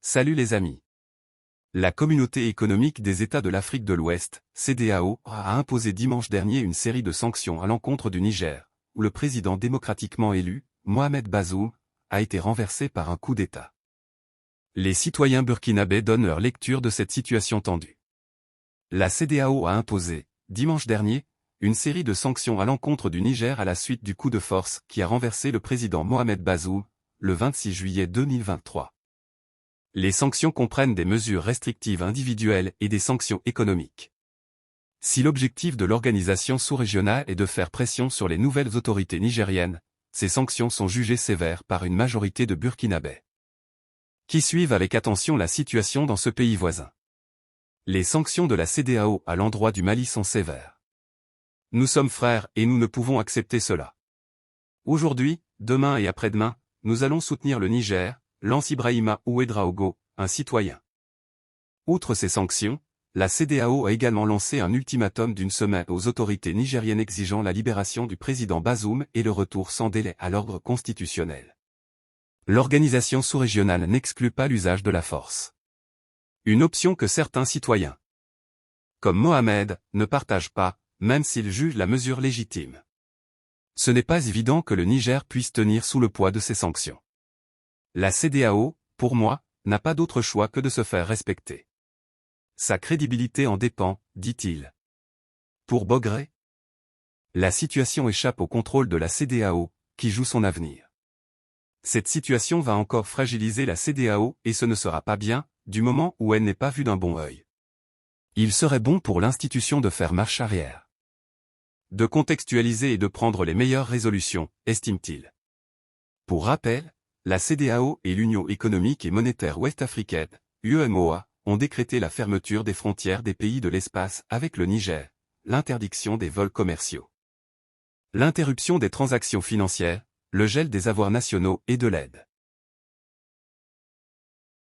Salut les amis. La Communauté économique des États de l'Afrique de l'Ouest, CEDEAO, a imposé dimanche dernier une série de sanctions à l'encontre du Niger, où le président démocratiquement élu, Mohamed Bazoum, a été renversé par un coup d'État. Les citoyens burkinabés donnent leur lecture de cette situation tendue. La CEDEAO a imposé, dimanche dernier, une série de sanctions à l'encontre du Niger à la suite du coup de force qui a renversé le président Mohamed Bazoum, le 26 juillet 2023. Les sanctions comprennent des mesures restrictives individuelles et des sanctions économiques. Si l'objectif de l'organisation sous-régionale est de faire pression sur les nouvelles autorités nigériennes, ces sanctions sont jugées sévères par une majorité de Burkinabés, qui suivent avec attention la situation dans ce pays voisin. Les sanctions de la CEDEAO à l'endroit du Mali sont sévères. Nous sommes frères et nous ne pouvons accepter cela. Aujourd'hui, demain et après-demain, nous allons soutenir le Niger, lance Ibrahima Ouedraogo, un citoyen. Outre ces sanctions, la CEDEAO a également lancé un ultimatum d'une semaine aux autorités nigériennes exigeant la libération du président Bazoum et le retour sans délai à l'ordre constitutionnel. L'organisation sous-régionale n'exclut pas l'usage de la force. Une option que certains citoyens, comme Mohamed, ne partagent pas, même s'ils jugent la mesure légitime. Ce n'est pas évident que le Niger puisse tenir sous le poids de ces sanctions. La CEDEAO, pour moi, n'a pas d'autre choix que de se faire respecter. Sa crédibilité en dépend, dit-il. Pour Bogré, la situation échappe au contrôle de la CEDEAO, qui joue son avenir. Cette situation va encore fragiliser la CEDEAO et ce ne sera pas bien, du moment où elle n'est pas vue d'un bon œil. Il serait bon pour l'institution de faire marche arrière, de contextualiser et de prendre les meilleures résolutions, estime-t-il. Pour rappel, la CEDEAO et l'Union économique et monétaire ouest-africaine, UEMOA, ont décrété la fermeture des frontières des pays de l'espace avec le Niger, l'interdiction des vols commerciaux, l'interruption des transactions financières, le gel des avoirs nationaux et de l'aide.